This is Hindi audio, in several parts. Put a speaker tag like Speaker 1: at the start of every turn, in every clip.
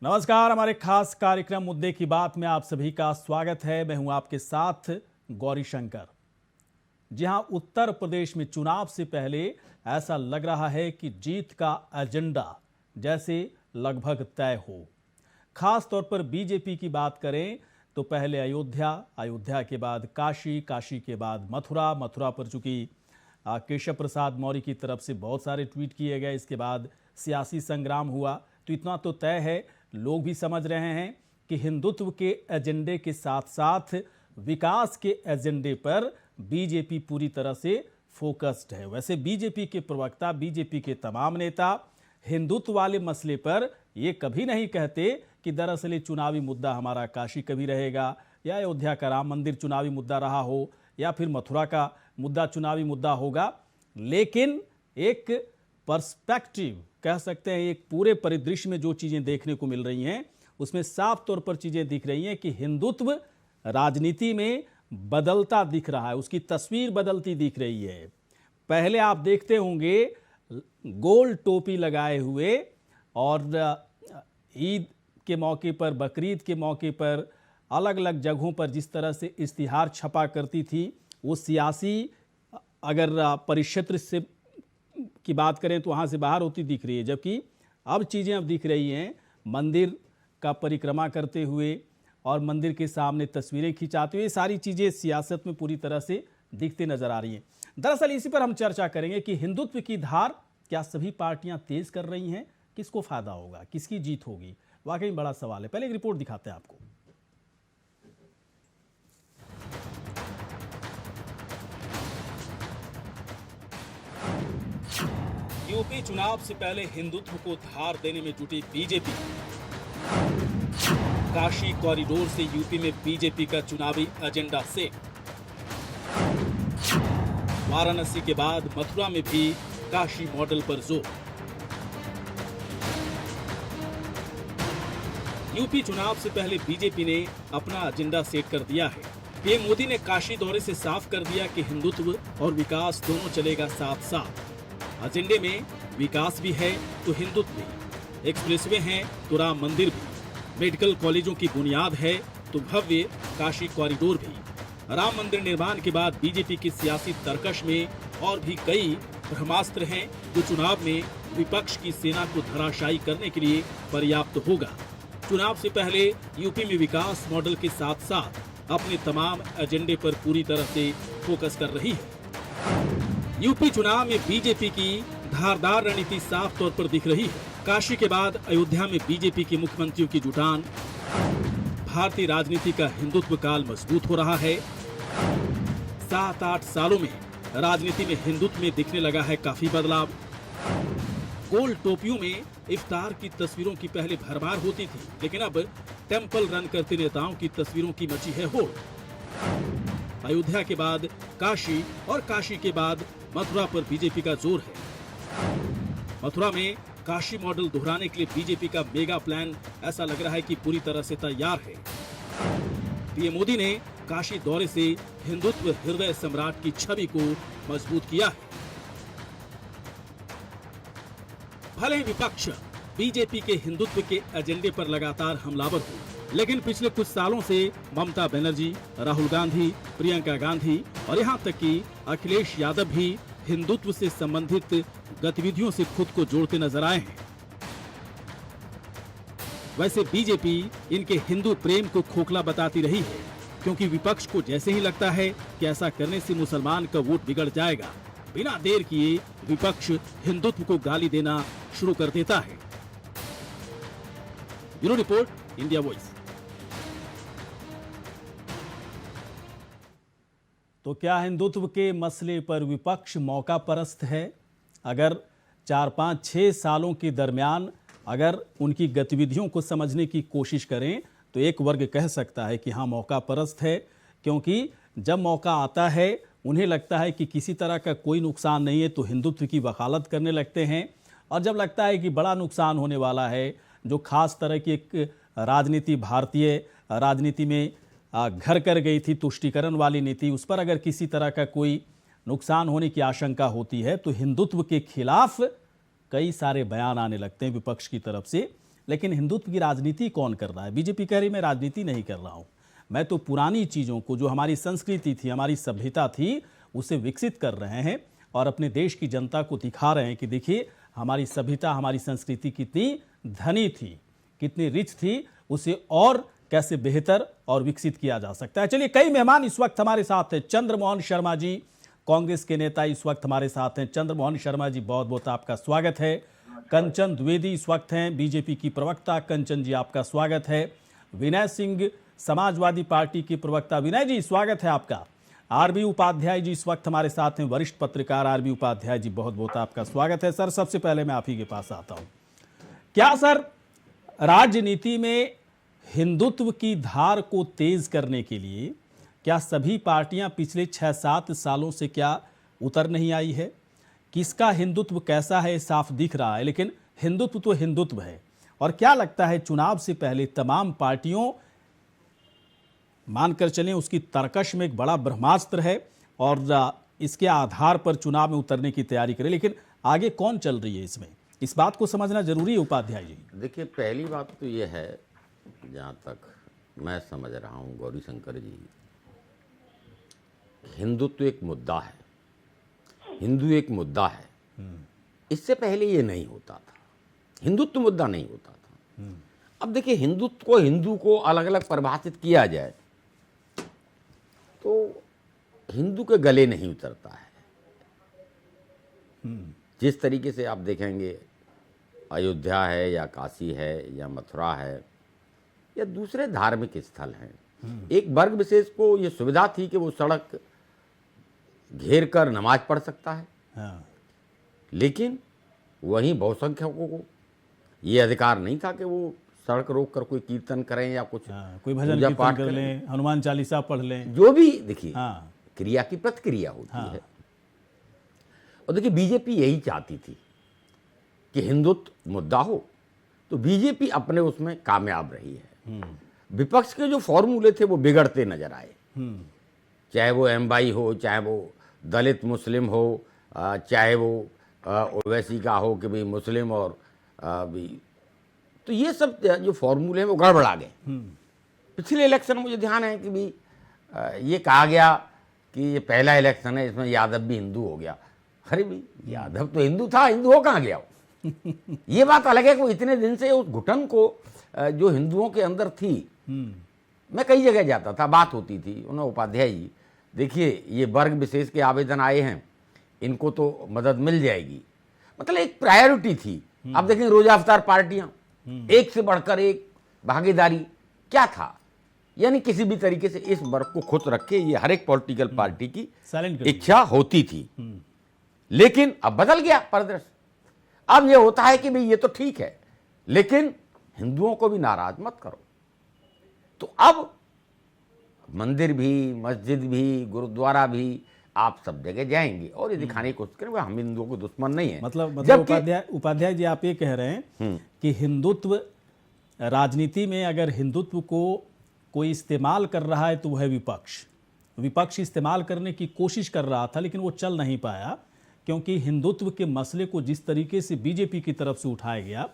Speaker 1: नमस्कार, हमारे खास कार्यक्रम मुद्दे की बात में आप सभी का स्वागत है। मैं हूं आपके साथ गौरी शंकर। जी हां, उत्तर प्रदेश में चुनाव से पहले ऐसा लग रहा है कि जीत का एजेंडा जैसे लगभग तय हो। खास तौर पर बीजेपी की बात करें तो पहले अयोध्या, अयोध्या के बाद काशी, काशी के बाद मथुरा, मथुरा पर चूंकि केशव प्रसाद मौर्य की तरफ से बहुत सारे ट्वीट किए गए, इसके बाद सियासी संग्राम हुआ। तो इतना तो तय है, लोग भी समझ रहे हैं कि हिंदुत्व के एजेंडे के साथ साथ विकास के एजेंडे पर बीजेपी पूरी तरह से फोकस्ड है। वैसे बीजेपी के प्रवक्ता, बीजेपी के तमाम नेता हिंदुत्व वाले मसले पर ये कभी नहीं कहते कि दरअसल ये चुनावी मुद्दा हमारा काशी कभी रहेगा, या अयोध्या का राम मंदिर चुनावी मुद्दा रहा हो, या फिर मथुरा का मुद्दा चुनावी मुद्दा होगा। लेकिन एक पर्सपेक्टिव कह सकते हैं, एक पूरे परिदृश्य में जो चीज़ें देखने को मिल रही हैं उसमें साफ तौर पर चीज़ें दिख रही हैं कि हिंदुत्व राजनीति में बदलता दिख रहा है, उसकी तस्वीर बदलती दिख रही है। पहले आप देखते होंगे गोल टोपी लगाए हुए और ईद के मौके पर, बकरीद के मौके पर अलग अलग जगहों पर जिस तरह से इश्तिहार छपा करती थी, वो सियासी अगर परिक्षेत्र से की बात करें तो वहाँ से बाहर होती दिख रही है। जबकि अब चीज़ें अब दिख रही हैं मंदिर का परिक्रमा करते हुए और मंदिर के सामने तस्वीरें खिंचाते हुए। ये सारी चीज़ें सियासत में पूरी तरह से दिखती नजर आ रही हैं। दरअसल इसी पर हम चर्चा करेंगे कि हिंदुत्व की धार क्या सभी पार्टियां तेज कर रही हैं, किसको फायदा होगा, किसकी जीत होगी, वाकई बड़ा सवाल है। पहले एक रिपोर्ट दिखाते हैं आपको। यूपी चुनाव से पहले हिंदुत्व को धार देने में जुटी बीजेपी। काशी कॉरिडोर से यूपी में बीजेपी का चुनावी एजेंडा सेट। वाराणसी के बाद मथुरा में भी काशी मॉडल पर जोर। यूपी चुनाव से पहले बीजेपी ने अपना एजेंडा सेट कर दिया है। पीएम मोदी ने काशी दौरे से साफ कर दिया कि हिंदुत्व और विकास दोनों चलेगा साथ साथ। एजेंडे में विकास भी है तो हिंदुत्व भी, एक्सप्रेसवे हैं तो राम मंदिर भी, मेडिकल कॉलेजों की बुनियाद है तो भव्य काशी कॉरिडोर भी। राम मंदिर निर्माण के बाद बीजेपी की सियासी तर्कश में और भी कई ब्रह्मास्त्र हैं जो चुनाव में विपक्ष की सेना को धराशायी करने के लिए पर्याप्त होगा। चुनाव से पहले यूपी में विकास मॉडल के साथ साथ अपने तमाम एजेंडे पर पूरी तरह से फोकस कर रही है। यूपी चुनाव में बीजेपी की धारदार रणनीति साफ तौर पर दिख रही है। काशी के बाद अयोध्या में बीजेपी के मुख्यमंत्रियों की जुटान। भारतीय राजनीति का हिंदुत्व काल मजबूत हो रहा है। 7-8 सालों में राजनीति में हिंदुत्व में दिखने लगा है काफी बदलाव। गोल टोपियों में इफ्तार की तस्वीरों की पहले भरमार होती थी, लेकिन अब टेंपल रन करते नेताओं की तस्वीरों की मची है होड़। अयोध्या के बाद काशी और काशी के बाद मथुरा पर बीजेपी का जोर है। मथुरा में काशी मॉडल दोहराने के लिए बीजेपी का मेगा प्लान ऐसा लग रहा है कि पूरी तरह से तैयार है। पीएम मोदी ने काशी दौरे से हिंदुत्व हृदय सम्राट की छवि को मजबूत किया है। भले ही विपक्ष बीजेपी के हिंदुत्व के एजेंडे पर लगातार हमलावर हो, लेकिन पिछले कुछ सालों से ममता बनर्जी, राहुल गांधी, प्रियंका गांधी और यहां तक कि अखिलेश यादव भी हिंदुत्व से संबंधित गतिविधियों से खुद को जोड़ते नजर आए हैं। वैसे बीजेपी इनके हिंदू प्रेम को खोखला बताती रही है, क्योंकि विपक्ष को जैसे ही लगता है कि ऐसा करने से मुसलमान का वोट बिगड़ जाएगा, बिना देर किए विपक्ष हिंदुत्व को गाली देना शुरू कर देता है। Bureau report, India voice. तो क्या हिंदुत्व के मसले पर विपक्ष मौका परस्त है? अगर 4-5-6 सालों के दरमियान अगर उनकी गतिविधियों को समझने की कोशिश करें तो एक वर्ग कह सकता है कि हाँ, मौका परस्त है, क्योंकि जब मौका आता है उन्हें लगता है कि किसी तरह का कोई नुकसान नहीं है तो हिंदुत्व की वकालत करने लगते हैं, और जब लगता है कि बड़ा नुकसान होने वाला है, जो खास तरह की एक राजनीति भारतीय राजनीति में घर कर गई थी, तुष्टीकरण वाली नीति, उस पर अगर किसी तरह का कोई नुकसान होने की आशंका होती है तो हिंदुत्व के खिलाफ कई सारे बयान आने लगते हैं विपक्ष की तरफ से। लेकिन हिंदुत्व की राजनीति कौन कर रहा है? बीजेपी कह रही मैं राजनीति नहीं कर रहा हूं, मैं तो पुरानी चीज़ों को, जो हमारी संस्कृति थी, हमारी सभ्यता थी, उसे विकसित कर रहे हैं और अपने देश की जनता को दिखा रहे हैं कि देखिए हमारी सभ्यता, हमारी संस्कृति कितनी धनी थी, कितनी रिच थी, उसे और कैसे बेहतर और विकसित किया जा सकता है। चलिए, कई मेहमान इस वक्त हमारे साथ हैं। चंद्रमोहन शर्मा जी, कांग्रेस के नेता, इस वक्त हमारे साथ हैं। चंद्रमोहन शर्मा जी, बहुत बहुत आपका स्वागत है। कंचन द्विवेदी इस वक्त हैं, बीजेपी की प्रवक्ता। कंचन जी, आपका स्वागत है। विनय सिंह, समाजवादी पार्टी के प्रवक्ता। विनय जी, स्वागत है आपका। आरबी उपाध्याय जी इस वक्त हमारे साथ हैं, वरिष्ठ पत्रकार आरबी उपाध्याय जी, बहुत बहुत आपका स्वागत है। सर, सबसे पहले मैं आप ही के पास आता हूं। क्या सर, राजनीति में हिंदुत्व की धार को तेज करने के लिए क्या सभी पार्टियां पिछले 6-7 सालों से क्या उतर नहीं आई है? किसका हिंदुत्व कैसा है साफ दिख रहा है, लेकिन हिंदुत्व तो हिंदुत्व है। और क्या लगता है, चुनाव से पहले तमाम पार्टियों, मानकर चलें उसकी तर्कश में एक बड़ा ब्रह्मास्त्र है और इसके आधार पर चुनाव में उतरने की तैयारी करें, लेकिन आगे कौन चल रही है इसमें, इस बात को समझना जरूरी है उपाध्याय जी।
Speaker 2: देखिए, पहली बात तो ये है, जहाँ तक मैं समझ रहा हूँ गौरी शंकर जी, हिंदुत्व एक मुद्दा है, हिंदू एक मुद्दा है। इससे पहले ये नहीं होता था, हिंदुत्व मुद्दा नहीं होता था। अब देखिए, हिंदुत्व को, हिंदू को अलग अलग परिभाषित किया जाए तो हिंदू के गले नहीं उतरता है। जिस तरीके से आप देखेंगे, अयोध्या है या काशी है या मथुरा है या दूसरे धार्मिक स्थल हैं, एक वर्ग विशेष को ये सुविधा थी कि वो सड़क घेर कर नमाज पढ़ सकता है।
Speaker 1: हाँ।
Speaker 2: लेकिन वहीं बहुसंख्यकों को ये अधिकार नहीं था कि वो सड़क रोक कर कोई कीर्तन करें या कुछ
Speaker 1: कोई भजन कीर्तन कर लें, हनुमान चालीसा पढ़ लें,
Speaker 2: जो भी। देखिए,
Speaker 1: हाँ,
Speaker 2: क्रिया की प्रतिक्रिया होती
Speaker 1: हाँ,
Speaker 2: है। और देखिए, बीजेपी यही चाहती थी कि हिंदुत्व मुद्दा हो, तो बीजेपी अपने उसमें कामयाब रही है। विपक्ष के जो फॉर्मूले थे वो बिगड़ते नजर आए, चाहे वो एमवाई हो, चाहे वो दलित मुस्लिम हो, चाहे वो ओवैसी का हो कि भाई मुस्लिम और भी, तो ये सब जो फॉर्मूले हैं वो गड़बड़ा गए। पिछले इलेक्शन मुझे ध्यान है कि भी ये कहा गया कि ये पहला इलेक्शन है, इसमें यादव भी हिंदू हो गया। अरे भाई, यादव तो हिंदू था, हिंदू हो कहाँ गया वो? ये बात अलग है कि वो इतने दिन से उस घुटन को जो हिंदुओं के अंदर थी, मैं कई जगह जाता था, बात होती थी, उन्होंने उपाध्याय जी देखिए, ये वर्ग विशेष के आवेदन आए हैं, इनको तो मदद मिल जाएगी, मतलब एक प्रायोरिटी थी। अब देखें, रोजा अवतार पार्टियां, एक से बढ़कर एक भागीदारी, क्या था? यानी किसी भी तरीके से इस वर्ग को खुश रखे, ये हर एक पॉलिटिकल पार्टी की इच्छा होती थी। लेकिन अब बदल गया परिदृश्य। अब ये होता है कि भाई ये तो ठीक है, लेकिन हिंदुओं को भी नाराज मत करो। तो अब मंदिर भी, मस्जिद भी, गुरुद्वारा भी, आप सब जगह जाएंगे और ये दिखाने की कोशिश करेंगे हम हिंदुओं को दुश्मन नहीं है।
Speaker 1: मतलब उपाध्याय जी, आप ये कह रहे हैं कि हिंदुत्व राजनीति में, अगर हिंदुत्व को कोई इस्तेमाल कर रहा है तो वह है विपक्ष इस्तेमाल करने की कोशिश कर रहा था, लेकिन वो चल नहीं पाया, क्योंकि हिंदुत्व के मसले को जिस तरीके से बीजेपी की तरफ से उठाया गया,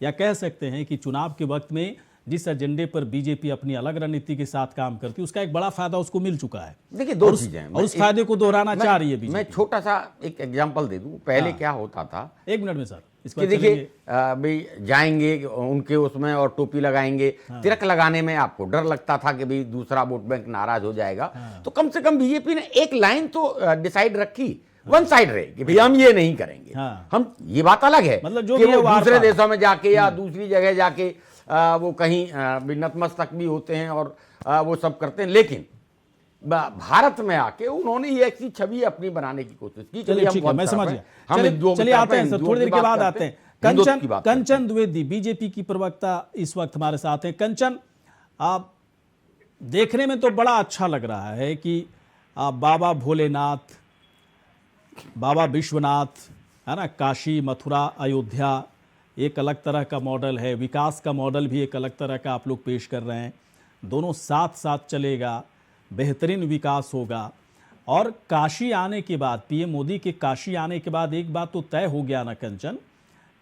Speaker 1: या कह सकते हैं कि चुनाव के वक्त में जिस एजेंडे पर बीजेपी अपनी अलग रणनीति के साथ काम करती है, उसका एक बड़ा फायदा उसको मिल चुका है।
Speaker 2: देखिए, दो चीजें हैं
Speaker 1: और उस फायदे को दोहराना चाह रही है बीजेपी।
Speaker 2: मैं छोटा सा एक एग्जांपल दे दूं। पहले क्या होता था,
Speaker 1: 1 मिनट में सर,
Speaker 2: कि देखिए, भाई जाएंगे उनके उसमें और टोपी लगाएंगे, तिलक लगाने में आपको डर लगता था कि भाई दूसरा वोट बैंक नाराज हो जाएगा। तो कम से कम बीजेपी ने एक लाइन तो डिसाइड रखी, वन साइड रहे कि भाई हम ये नहीं करेंगे। हम, ये बात अलग है,
Speaker 1: मतलब जो
Speaker 2: कि वो दूसरे देशों में जाके या दूसरी जगह जाके वो कहीं नतमस्तक भी होते हैं और वो सब करते हैं, लेकिन भारत में आके उन्होंने ये ऐसी छवि अपनी बनाने की कोशिश की।
Speaker 1: चलिए, ठीक है, मैं समझ गया। चलिए आते हैं सर, थोड़ी देर के बाद आते हैं। कंचन द्विवेदी, बीजेपी की प्रवक्ता, इस वक्त हमारे साथ हैं। कंचन, आप देखने में तो बड़ा अच्छा लग रहा है कि आप बाबा भोलेनाथ, बाबा विश्वनाथ, है ना, काशी, मथुरा, अयोध्या एक अलग तरह का मॉडल है, विकास का मॉडल भी एक अलग तरह का आप लोग पेश कर रहे हैं। दोनों साथ साथ चलेगा, बेहतरीन विकास होगा। और काशी आने के बाद, पीएम मोदी के काशी आने के बाद एक बात तो तय हो गया ना कंचन,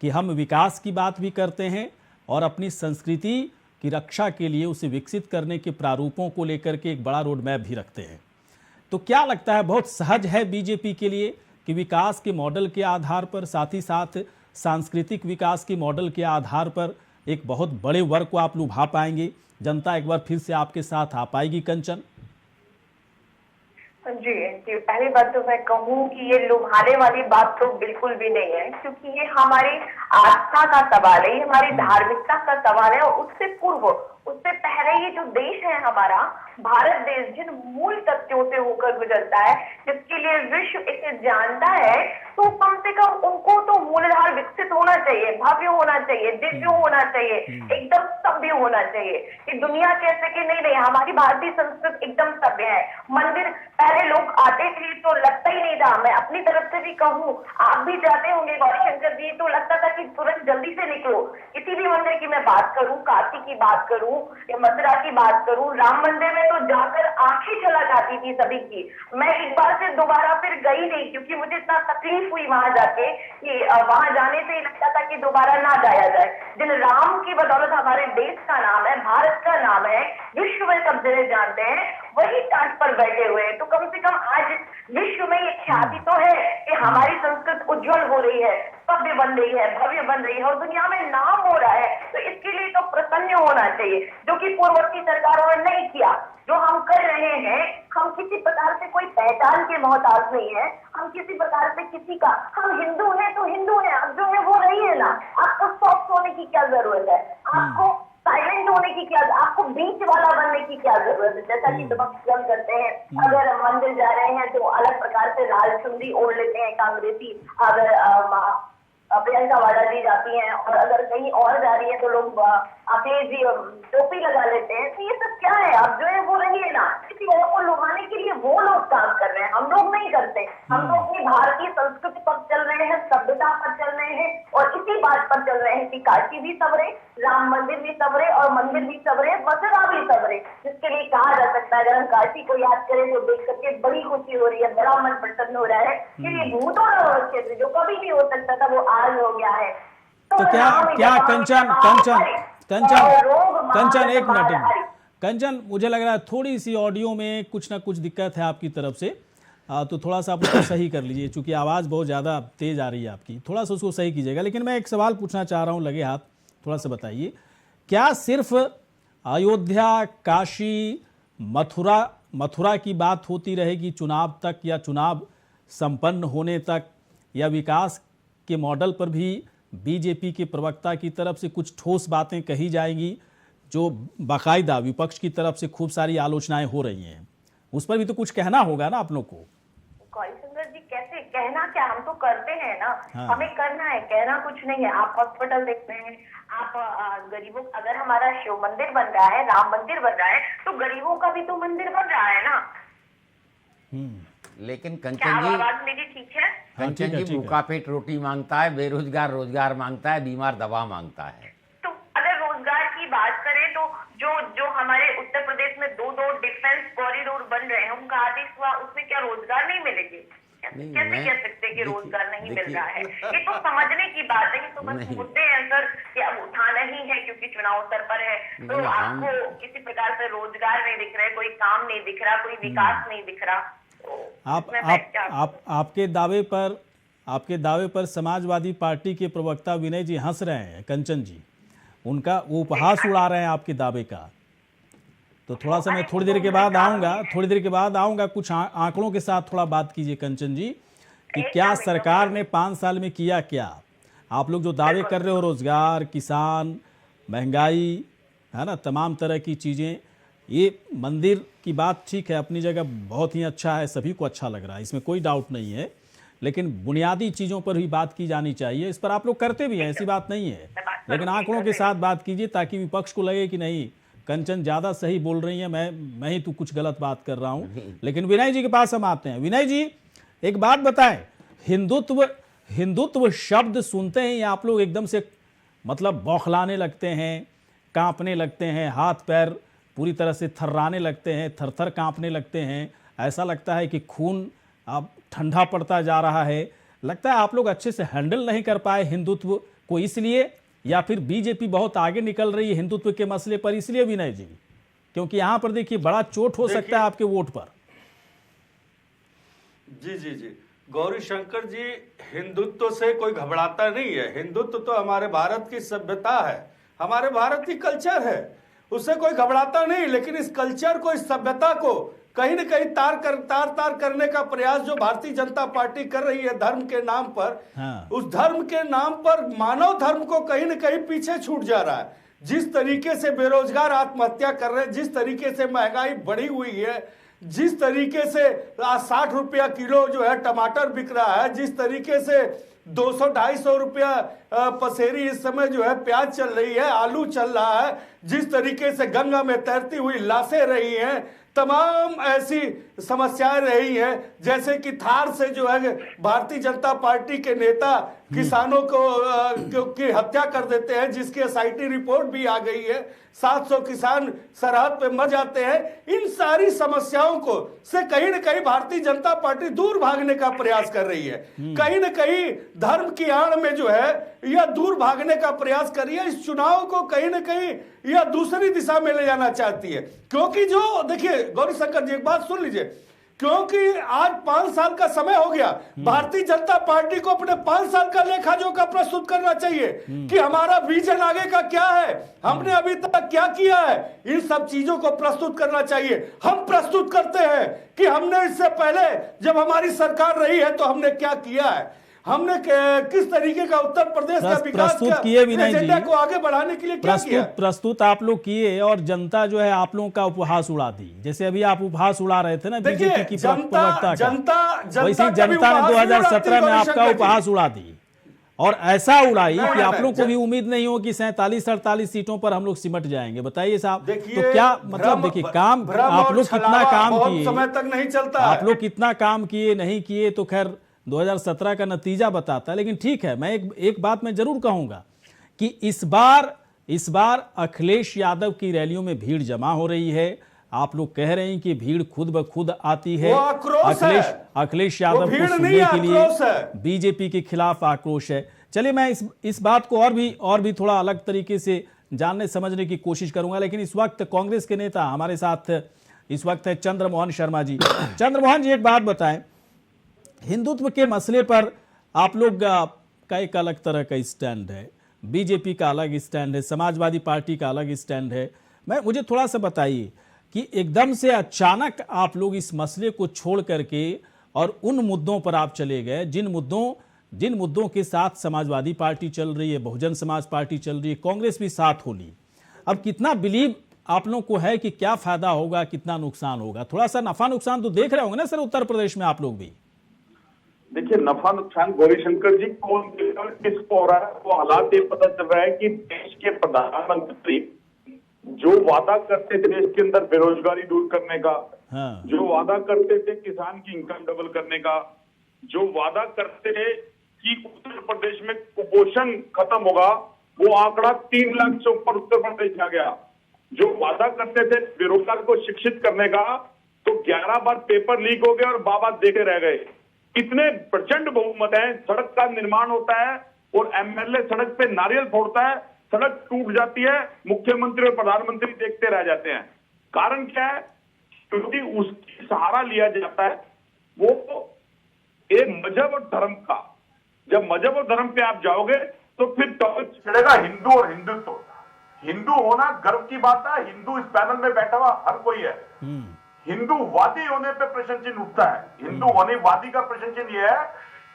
Speaker 1: कि हम विकास की बात भी करते हैं और अपनी संस्कृति की रक्षा के लिए उसे विकसित करने के प्रारूपों को लेकर के एक बड़ा रोड मैप भी रखते हैं। तो क्या लगता है, बहुत सहज है बीजेपी के लिए कि विकास के मॉडल के आधार पर, साथ ही साथ सांस्कृतिक विकास के मॉडल के आधार पर एक बहुत बड़े वर्ग को आप लुभा पाएंगे, जनता एक बार फिर से आपके साथ आ पाएगी कंचन?
Speaker 3: जी जी, पहली बात तो मैं कहूँ कि ये लुभाने वाली बात तो बिल्कुल भी नहीं है, क्योंकि ये हमारी आस्था का सवाल है, ये हमारी धार्मिकता का सवाल है। और उससे पूर्व, उससे पहले ये जो देश है हमारा भारत देश, जिन मूल तथ्यों से होकर गुजरता है, जिसके लिए विश्व इसे जानता है, तो कम से कम उनको तो मूलाधार विकसित होना चाहिए, भव्य होना चाहिए, दिव्य होना चाहिए, एकदम सभ्य होना चाहिए। कि दुनिया कह सके नहीं नहीं हमारी भारतीय संस्कृति एकदम सभ्य है। मंदिर पहले लोग आते थे तो लगता ही नहीं था, मैं अपनी तरफ से भी कहूँ, आप भी जाते होंगे गौरीशंकर जी, तो लगता था कि तुरंत जल्दी से निकलो। किसी भी मंदिर की मैं बात करूँ, काशी की बात करूँ या मथुरा की बात करूँ, राम मंदिर में तो जाकर आंखें चला जाती थी सभी की। मैं एक बार से दोबारा फिर गई नहीं, क्योंकि मुझे इतना तकलीफ हुई वहां जाके कि वहां जाने से ही लगता था कि दोबारा ना जाया जाए। जिन राम की बदौलत हमारे देश का नाम है, भारत का नाम है, विश्व में सब जने जानते हैं, वही टाट पर बैठे हुए हैं। तो कम से कम आज विश्व में ये ख्याति तो है कि हमारी संस्कृति उज्जवल हो रही है, सभ्य बन रही है, भव्य बन रही है और दुनिया में नाम हो रहा है। तो इसके लिए तो प्रसन्न होना चाहिए, जो कि पूर्ववर्ती सरकारों ने नहीं किया। जो हम कर रहे हैं, हम किसी प्रकार से कोई पहचान के मोहताज नहीं है, हम किसी प्रकार से किसी का, हम हिंदू हैं तो हिंदू हैं, अब जो है वो रही है ना। आपको सॉफ्ट होने की क्या जरूरत है, आपको साइलेंट होने की क्या, आपको बीच वाला बनने की क्या जरूरत है? जैसा कि विपक्ष करते हैं, अगर मंदिर जा रहे हैं तो अलग प्रकार से लाल चुनरी ओढ़ लेते हैं कांग्रेसी, अगर प्रियंका वाड्रा जी जाती हैं और अगर कहीं और जा रही है तो लोग अखिलेश जी टोपी लगा लेते हैं। तो ये सब क्या है? अब जो है वो रही है ना, किसी और को लुभाने के लिए वो लोग काम कर रहे हैं, हम लोग नहीं करते। हम लोग अपनी भारतीय संस्कृति पर चल रहे हैं, सभ्यता पर चल रहे हैं और इसी बात पर चल रहे हैं कि काशी भी सबरे, राम मंदिर भी सबरे और मंदिर भी सबरे, मथुरा भी सबरे। जिसके लिए कहा जा सकता है, अगर हम काशी को याद करें तो देख करके बड़ी खुशी हो रही है, बड़ा मन प्रसन्न हो रहा है कि ये भूतों का क्षेत्र जो कभी नहीं हो सकता था वो आज हो गया है।
Speaker 1: तो क्या कंचन एक मिनट, कंचन मुझे लग रहा है थोड़ी सी ऑडियो में कुछ ना कुछ दिक्कत है आपकी तरफ से, तो थोड़ा सा आप उसको सही कर लीजिए, क्योंकि आवाज़ बहुत ज़्यादा तेज़ आ रही है आपकी, थोड़ा सा उसको सही कीजिएगा। लेकिन मैं एक सवाल पूछना चाह रहा हूँ, लगे हाथ, थोड़ा सा बताइए, क्या सिर्फ अयोध्या, काशी, मथुरा की बात होती रहेगी चुनाव तक, या चुनाव संपन्न होने तक, या विकास के मॉडल पर भी बीजेपी के प्रवक्ता की तरफ से कुछ ठोस बातें कही जाएंगी, जो बाकायदा विपक्ष की तरफ से खूब सारी आलोचनाएं हो रही हैं, उस पर भी तो कुछ कहना होगा ना आप लोग को?
Speaker 3: गौरीशंकर जी, कैसे कहना, क्या हम तो करते हैं ना।
Speaker 1: हाँ।
Speaker 3: हमें करना है, कहना कुछ नहीं है। आप हॉस्पिटल देखते हैं, आप गरीबों, अगर हमारा शिव मंदिर बन रहा है, राम मंदिर बन रहा है, तो गरीबों का भी तो मंदिर बन रहा है ना।
Speaker 2: लेकिन
Speaker 3: क्या
Speaker 2: कंचन जी,
Speaker 3: आवाज मेरी ठीक है?
Speaker 2: कंचन जी, भूखा पेट रोटी मांगता है, बेरोजगार रोजगार मांगता है, बीमार दवा मांगता है।
Speaker 3: तो अगर रोजगार की बात करें तो जो हमारे उत्तर प्रदेश में दो डिफेंस कॉरिडोर बन रहे हैं, उनका आदेश हुआ, उसमें क्या रोजगार नहीं मिलेंगे? कैसे कह सकते हैं कि रोजगार नहीं मिल रहा है? ये तो समझने की बात है, ये तो बस मुद्दे हैं सर कि अब उठाना ही है क्योंकि चुनाव स्तर पर है। तो आपको किसी प्रकार से रोजगार नहीं दिख रहा है, कोई काम नहीं दिख रहा, कोई विकास नहीं दिख रहा।
Speaker 1: आपके दावे पर समाजवादी पार्टी के प्रवक्ता विनय जी हंस रहे हैं, कंचन जी, उनका वो उपहास उड़ा रहे हैं आपके दावे का। तो थोड़ा सा मैं थोड़ी देर के बाद आऊंगा, कुछ आंकड़ों के साथ थोड़ा बात कीजिए कंचन जी, कि क्या सरकार ने 5 साल में किया क्या। आप लोग जो दावे कर रहे हो, रोजगार, किसान, महंगाई, है ना, तमाम तरह की चीज़ें, ये मंदिर की बात ठीक है, अपनी जगह बहुत ही अच्छा है, सभी को अच्छा लग रहा है, इसमें कोई डाउट नहीं है, लेकिन बुनियादी चीज़ों पर भी बात की जानी चाहिए। इस पर आप लोग करते भी हैं, ऐसी बात नहीं है, लेकिन आंकड़ों के साथ बात कीजिए ताकि विपक्ष को लगे कि नहीं, कंचन ज़्यादा सही बोल रही है, मैं ही तो कुछ गलत बात कर रहा हूँ। लेकिन विनय जी के पास हम आते हैं। विनय जी, एक बात बताएं, हिंदुत्व शब्द सुनते ही आप लोग एकदम से मतलब बौखलाने लगते हैं, कांपने लगते हैं, हाथ पैर पूरी तरह से थर्राने लगते हैं, थर-थर कांपने लगते हैं, ऐसा लगता है कि खून अब ठंडा पड़ता जा रहा है। लगता है आप लोग अच्छे से हैंडल नहीं कर पाए हिंदुत्व को, इसलिए या फिर बीजेपी बहुत आगे निकल रही है हिंदुत्व के मसले पर, इसलिए विनय जी? क्योंकि यहां पर देखिए बड़ा चोट हो सकता है आपके वोट पर।
Speaker 4: जी जी जी, गौरी शंकर जी, हिंदुत्व से कोई घबराता नहीं है। हिंदुत्व तो हमारे भारत की सभ्यता है, हमारे भारत की कल्चर है, उससे कोई घबराता नहीं। लेकिन इस कल्चर को, इस सभ्यता को कहीं न कहीं तार करने का प्रयास जो भारतीय जनता पार्टी कर रही है धर्म के नाम पर,
Speaker 1: हाँ।
Speaker 4: उस धर्म के नाम पर मानव धर्म को कहीं न कहीं पीछे छूट जा रहा है। जिस तरीके से बेरोजगार आत्महत्या कर रहे हैं, जिस तरीके से महंगाई बढ़ी हुई है, जिस तरीके से 60 रुपया किलो जो है टमाटर बिक रहा है, जिस तरीके से 200-250 रुपया पसेरी इस समय जो है प्याज चल रही है, आलू चल रहा है, जिस तरीके से गंगा में तैरती हुई लाशें रही हैं, तमाम ऐसी समस्याएं रही हैं। जैसे कि थार से जो है भारतीय जनता पार्टी के नेता किसानों की हत्या कर देते हैं, जिसकी एसआईटी रिपोर्ट भी आ गई है। 700 किसान सरहद पे मर जाते हैं। इन सारी समस्याओं को से कहीं न कहीं भारतीय जनता पार्टी दूर भागने का प्रयास कर रही है। कहीं न कहीं धर्म की आड़ में जो है यह दूर भागने का प्रयास कर रही है। इस चुनाव को कहीं न कहीं यह दूसरी दिशा में ले जाना चाहती है। क्योंकि जो देखिए गौरी शंकर जी, एक बात सुन लीजिए, क्योंकि आज 5 साल का समय हो गया, भारतीय जनता पार्टी को अपने 5 साल का लेखा जोखा प्रस्तुत करना चाहिए कि हमारा विजन आगे का क्या है, हमने अभी तक क्या किया है। इन सब चीजों को प्रस्तुत करना चाहिए। हम प्रस्तुत करते हैं कि हमने इससे पहले जब हमारी सरकार रही है तो हमने क्या किया है, हमने किस तरीके का उत्तर प्रदेश का विकास एजेंडा को आगे बढ़ाने के लिए क्या किया।
Speaker 1: प्रस्तुत आप लोग किए और जनता जो है आप लोगों का उपहास उड़ा दी। जैसे अभी आप उपहास उड़ा रहे थे ना बीजेपी की प्रवक्ता का, वैसे जनता ने 2017 में आपका उपहास उड़ा दी और ऐसा उड़ाई कि आप लोग को भी उम्मीद नहीं हो कि 47-48 सीटों पर हम लोग सिमट जाएंगे। बताइए साहब, तो क्या मतलब देखिए काम आप लोग कितना काम किए,
Speaker 4: समय तक नहीं चलता,
Speaker 1: आप लोग कितना काम किए नहीं किए तो खैर 2017 का नतीजा बताता है। लेकिन ठीक है, मैं एक बात मैं जरूर कहूंगा कि इस बार अखिलेश यादव की रैलियों में भीड़ जमा हो रही है। आप लोग कह रहे हैं कि भीड़ खुद ब खुद आती है। अखिलेश यादव को सुनने के लिए बीजेपी के खिलाफ आक्रोश है। चलिए मैं इस बात को और भी थोड़ा अलग तरीके से जानने समझने की कोशिश करूंगा। लेकिन इस वक्त कांग्रेस के नेता हमारे साथ इस वक्त है चंद्रमोहन शर्मा जी। चंद्रमोहन जी, एक बात बताएं, हिंदुत्व के मसले पर आप लोग का एक अलग तरह का स्टैंड है, बीजेपी का अलग स्टैंड है, समाजवादी पार्टी का अलग स्टैंड है। मुझे थोड़ा सा बताइए कि एकदम से अचानक आप लोग इस मसले को छोड़ करके और उन मुद्दों पर आप चले गए जिन मुद्दों के साथ समाजवादी पार्टी चल रही है, बहुजन समाज पार्टी चल रही है, कांग्रेस भी साथ हो ली। अब कितना बिलीव आप लोग को है कि क्या फायदा होगा, कितना नुकसान होगा? थोड़ा सा नफा नुकसान तो देख रहे होंगे ना सर उत्तर प्रदेश में आप लोग भी।
Speaker 5: देखिए, नफा नुकसान गौरी शंकर जी कौन किसको हो रहा है, वो हालात ये पता चल रहा है कि देश के प्रधानमंत्री जो वादा करते थे देश के अंदर बेरोजगारी दूर करने का,
Speaker 1: हाँ।
Speaker 5: जो वादा करते थे किसान की इनकम डबल करने का, जो वादा करते थे कि उत्तर प्रदेश में कुपोषण खत्म होगा, वो आंकड़ा 3 लाख से ऊपर उत्तर प्रदेश आ गया। जो वादा करते थे बेरोजगार को शिक्षित करने का, तो 11 बार पेपर लीक हो गए और बाबा देखे रह गए। इतने प्रचंड बहुमत है, सड़क का निर्माण होता है और एमएलए सड़क पे नारियल फोड़ता है, सड़क टूट जाती है, मुख्यमंत्री और प्रधानमंत्री देखते रह जाते हैं। कारण क्या है? क्योंकि उसकी सहारा लिया जाता है वो एक मजहब और धर्म का। जब मजहब और धर्म पे आप जाओगे तो फिर टॉपिक छिड़ेगा हिंदू और हिंदुत्व। हिंदू होना गर्व की बात है, हिंदू इस पैनल में बैठा हुआ हर कोई है। हिंदूवादी होने पे प्रश्न चिन्ह उठता है। हिंदू होने वादी का प्रश्न चिन्ह यह है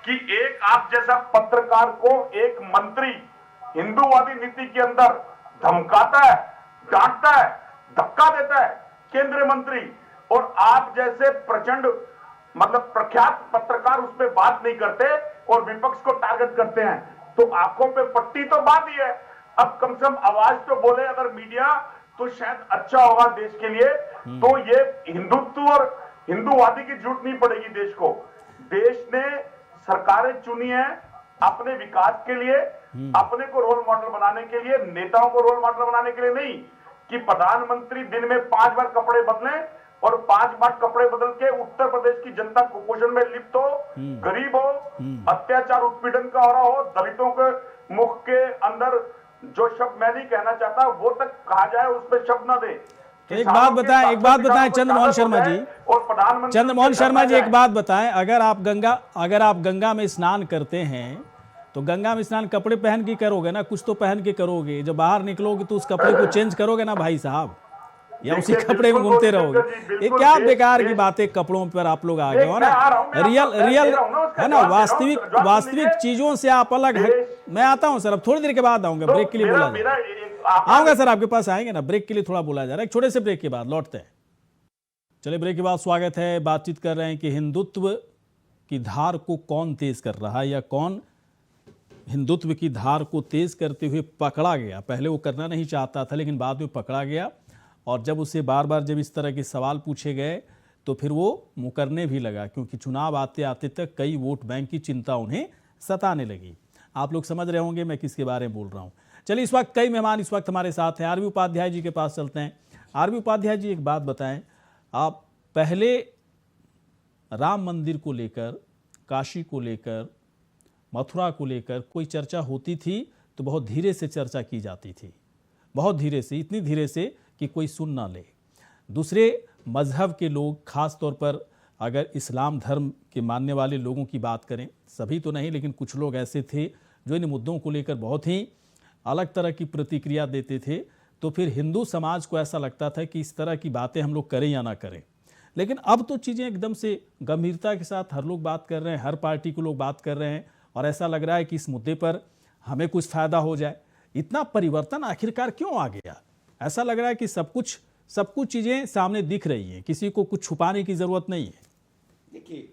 Speaker 5: कि एक आप जैसा पत्रकार को एक मंत्री हिंदूवादी नीति के अंदर धमकाता है, डांटता है, धक्का देता है केंद्रीय मंत्री, और आप जैसे प्रचंड मतलब प्रख्यात पत्रकार उस पर बात नहीं करते और विपक्ष को टारगेट करते हैं, तो आंखों पे पट्टी तो बात ही है। अब कम से कम आवाज तो बोले अगर मीडिया, तो शायद अच्छा होगा देश के लिए। तो ये हिंदुत्व और हिंदूवादी की जरूरत नहीं पड़ेगी देश को। देश ने सरकारें चुनी है अपने विकास के लिए, अपने को रोल मॉडल बनाने के लिए, नेताओं को रोल मॉडल बनाने के लिए नहीं कि प्रधानमंत्री दिन में 5 बार कपड़े बदलें और 5 बार कपड़े बदल के उत्तर प्रदेश की जनता कुपोषण में लिप्त हो, गरीब हो, अत्याचार उत्पीड़न का हो रहा हो, दलितों के मुख के अंदर जो शब्द मैं नहीं कहना चाहता वो तक कहा जाए, उसमें शब्द न दे।
Speaker 1: तो एक बात बताएं चंद्रमोहन शर्मा जी,
Speaker 5: और प्रधानमंत्री
Speaker 1: चंद्रमोहन शर्मा जी एक बात बताएं, अगर आप गंगा में स्नान करते हैं तो गंगा में स्नान कपड़े पहन के करोगे ना, कुछ तो पहन के करोगे। जब बाहर निकलोगे तो उस कपड़े को चेंज करोगे ना भाई साहब, या उसी कपड़े में घूमते रहोगे? ये क्या बेकार की बातें, कपड़ों पर आप लोग आ गए हो ना। रियल है ना, वास्तविक चीजों से आप अलग है। मैं आता हूं सर, अब थोड़ी देर के बाद आऊंगा, ब्रेक के लिए बोला आऊंगा सर, आपके पास आएंगे ना, ब्रेक के लिए थोड़ा बोला जा रहा है, एक छोटे से ब्रेक के बाद लौटते हैं। चलिए ब्रेक के बाद स्वागत है। बातचीत कर रहे हैं कि हिंदुत्व की धार को कौन तेज कर रहा है, या कौन हिंदुत्व की धार को तेज करते हुए पकड़ा गया। पहले वो करना नहीं चाहता था लेकिन बाद में पकड़ा गया, और जब उसे बार बार जब इस तरह के सवाल पूछे गए तो फिर वो मुकरने भी लगा, क्योंकि चुनाव आते आते तक कई वोट बैंक की चिंता उन्हें सताने लगी। आप लोग समझ रहे होंगे मैं किसके बारे में बोल रहा हूँ। चलिए, इस वक्त कई मेहमान इस वक्त हमारे साथ हैं। आरबी उपाध्याय जी के पास चलते हैं। आरबी उपाध्याय जी, एक बात बताएं, आप पहले राम मंदिर को लेकर, काशी को लेकर, मथुरा को लेकर कोई चर्चा होती थी तो बहुत धीरे से चर्चा की जाती थी, बहुत धीरे से, इतनी धीरे से कि कोई सुन ना ले। दूसरे मजहब के लोग, खास तौर पर अगर इस्लाम धर्म के मानने वाले लोगों की बात करें, सभी तो नहीं लेकिन कुछ लोग ऐसे थे जो इन मुद्दों को लेकर बहुत ही अलग तरह की प्रतिक्रिया देते थे। तो फिर हिंदू समाज को ऐसा लगता था कि इस तरह की बातें हम लोग करें या ना करें। लेकिन अब तो चीज़ें एकदम से गंभीरता के साथ हर लोग बात कर रहे हैं, हर पार्टी के लोग बात कर रहे हैं, और ऐसा लग रहा है कि इस मुद्दे पर हमें कुछ फ़ायदा हो जाए। इतना परिवर्तन आखिरकार क्यों आ गया? ऐसा लग रहा है कि सब कुछ चीज़ें सामने दिख रही हैं, किसी को कुछ छुपाने की ज़रूरत नहीं है।
Speaker 2: देखिए,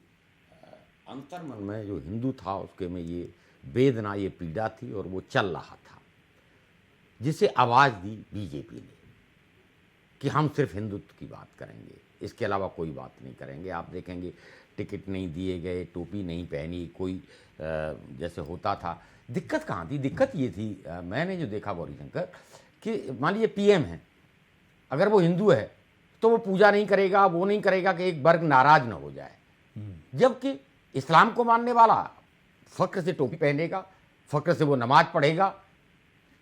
Speaker 2: अंतर्मन में जो हिंदू था उसके में ये वेदना, ये पीड़ा थी, और वो चल रहा था, जिसे आवाज़ दी बीजेपी ने कि हम सिर्फ हिंदुत्व की बात करेंगे, इसके अलावा कोई बात नहीं करेंगे। आप देखेंगे टिकट नहीं दिए गए, टोपी नहीं पहनी, कोई जैसे होता था। दिक्कत कहाँ थी? दिक्कत ये थी, मैंने जो देखा गौरीशंकर, कि मान लीजिए पीएम है, अगर वो हिंदू है तो वो पूजा नहीं करेगा, वो नहीं करेगा कि एक वर्ग नाराज ना हो जाए, जबकि इस्लाम को मानने वाला फक्र से टोपी पहनेगा, फक्र से वो नमाज पढ़ेगा।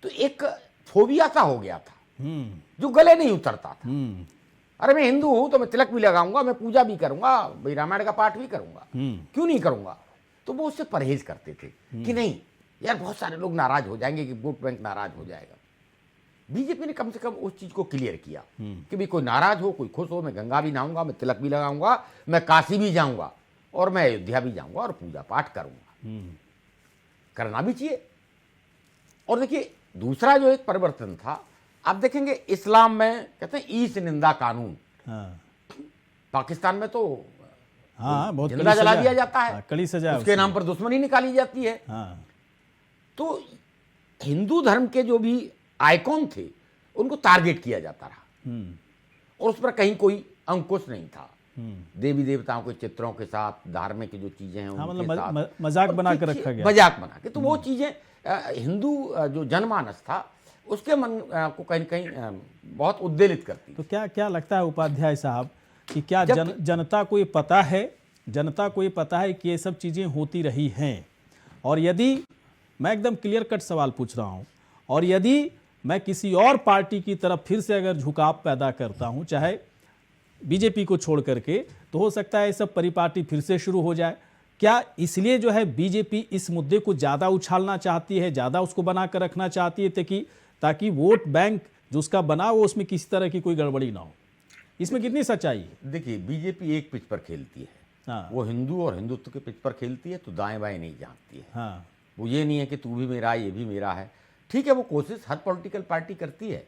Speaker 2: तो एक फोबिया सा हो गया था जो गले नहीं उतरता था। अरे मैं हिंदू हूं तो मैं तिलक भी लगाऊंगा, मैं पूजा भी करूंगा, भाई रामायण का पाठ भी करूंगा, क्यों नहीं करूंगा? तो वो उससे परहेज करते थे कि नहीं यार, बहुत सारे लोग नाराज हो जाएंगे, कि वोट बैंक नाराज हो जाएगा। बीजेपी ने कम से कम उस चीज को क्लियर किया कि भाई कोई नाराज हो, कोई खुश हो, मैं गंगा भी नहाऊंगा, मैं तिलक भी लगाऊंगा, मैं काशी भी जाऊंगा, और मैं अयोध्या भी जाऊंगा और पूजा पाठ करूंगा। करना भी चाहिए। और देखिए, दूसरा जो एक परिवर्तन था, आप देखेंगे इस्लाम में कहते हैं ईश निंदा कानून। पाकिस्तान में तो
Speaker 1: बहुत
Speaker 2: जिंदा जला दिया जाता है,
Speaker 1: कड़ी सजा,
Speaker 2: उसके नाम पर दुश्मनी निकाली जाती है। तो हिंदू धर्म के जो भी आइकॉन थे उनको टारगेट किया जाता रहा, और उस पर कहीं कोई अंकुश नहीं था। देवी देवताओं के चित्रों के साथ, धार्मिक जो चीजें हैं उनके साथ
Speaker 1: मजाक बना के रखा गया,
Speaker 2: मजाक बना के। तो वो चीजें हिंदू जो जनमानस था उसके मन को कहीं न कहीं बहुत उद्वेलित करती।
Speaker 1: तो क्या लगता है उपाध्याय साहब कि क्या जनता को ये पता है, जनता को ये पता है कि ये सब चीज़ें होती रही हैं? और यदि मैं एकदम क्लियर कट सवाल पूछ रहा हूँ, और यदि मैं किसी और पार्टी की तरफ फिर से अगर झुकाव पैदा करता हूँ, चाहे बीजेपी को छोड़ करके, तो हो सकता है ये सब परिपाटी फिर से शुरू हो जाए। क्या इसलिए जो है बीजेपी इस मुद्दे को ज़्यादा उछालना चाहती है, ज़्यादा उसको बना कर रखना चाहती है ताकि वोट बैंक जो उसका बना वो उसमें किसी तरह की कोई गड़बड़ी ना हो? इसमें कितनी सच्चाई है?
Speaker 2: देखिए, बीजेपी एक पिच पर खेलती है, वो हिंदू और हिंदुत्व के पिच पर खेलती है, तो दाएं बाएं नहीं जानती है। वो ये नहीं है कि तू भी मेरा है, ये भी मेरा है। ठीक है, वो कोशिश हर पॉलिटिकल पार्टी करती है।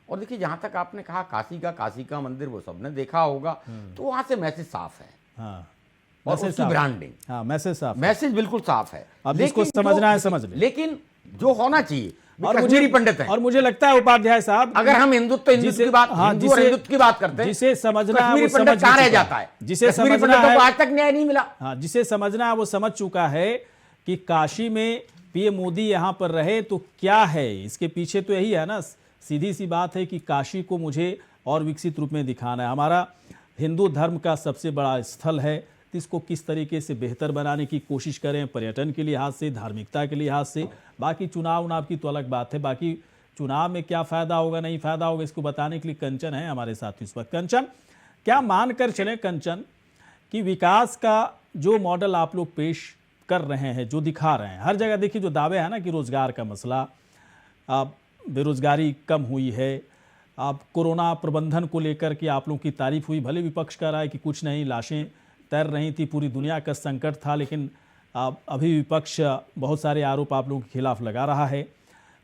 Speaker 2: और देखिए, जहां तक आपने कहा काशी का मंदिर, वो सबने देखा होगा, तो वहां से मैसेज साफ है। और उसकी ब्रांडिंग, मैसेज बिल्कुल साफ है।
Speaker 1: अब जिसको समझना है समझ ले।
Speaker 2: लेकिन जो होना चाहिए, कश्मीरी पंडित है।
Speaker 1: और मुझे लगता है उपाध्याय साहब,
Speaker 2: अगर हम हिंदुत्व की बात, हिंदू और हिंदुत्व की बात करते हैं,
Speaker 1: जिसे समझना है वो समझ
Speaker 2: रह जाता है,
Speaker 1: जिसे समझना है
Speaker 2: आज तक न्याय नहीं मिला।
Speaker 1: जिसे समझना है वो समझ चुका है कि काशी में पीएम मोदी यहां पर रहे तो क्या है, इसके पीछे तो यही है ना, सीधी सी बात है कि काशी को मुझे और विकसित रूप में दिखाना है, हमारा हिंदू धर्म का सबसे बड़ा स्थल है। 2032 को किस तरीके से बेहतर बनाने की कोशिश करें, पर्यटन के लिहाज से, धार्मिकता के लिहाज से। बाकी चुनाव की तो अलग बात है, बाकी चुनाव में क्या फ़ायदा होगा नहीं फ़ायदा होगा इसको बताने के लिए कंचन है हमारे साथ इस वक्त। कंचन, क्या मान कर चलें कंचन कि विकास का जो मॉडल आप लोग पेश कर रहे हैं, जो दिखा रहे हैं, हर जगह देखिए जो दावे हैं ना कि रोज़गार का मसला, बेरोज़गारी कम हुई है, आप कोरोना प्रबंधन को लेकर के आप लोगों की तारीफ हुई, भले विपक्ष कह रहा है कि कुछ नहीं, लाशें तैर रही थी, पूरी दुनिया का संकट था, लेकिन अभी विपक्ष बहुत सारे आरोप आप लोगों के खिलाफ लगा रहा है।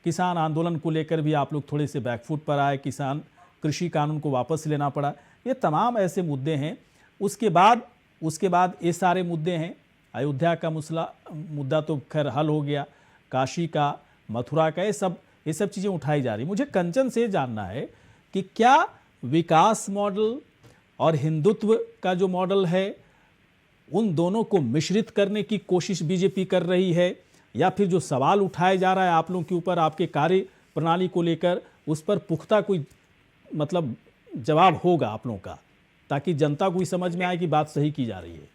Speaker 1: किसान आंदोलन को लेकर भी आप लोग थोड़े से बैकफुट पर आए, किसान कृषि कानून को वापस लेना पड़ा, ये तमाम ऐसे मुद्दे हैं। उसके बाद ये सारे मुद्दे हैं, अयोध्या का मुद्दा तो खैर हल हो गया, काशी का, मथुरा का, ये सब चीज़ें उठाई जा रही। मुझे कंचन से जानना है कि क्या विकास मॉडल और हिंदुत्व का जो मॉडल है उन दोनों को मिश्रित करने की कोशिश बीजेपी कर रही है, या फिर जो सवाल उठाया जा रहा है आप लोगों के ऊपर आपके कार्य प्रणाली को लेकर, उस पर पुख्ता कोई मतलब जवाब होगा आप लोगों का, ताकि जनता को ही समझ में आए कि बात सही की जा रही है।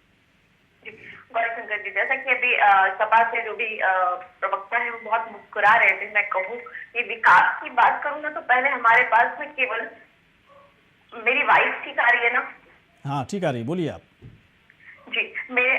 Speaker 3: गौरीशंकर जी, जैसा कि अभी सभा से जो भी प्रवक्ता है वो बहुत मुस्कुरा रहे थे, मैं कहूँ कि विकास की बात करूँ ना तो पहले हमारे पास में केवल, मेरी वाइफ ठीक आ रही है ना?
Speaker 1: हाँ ठीक आ रही, बोलिए आप
Speaker 3: जी।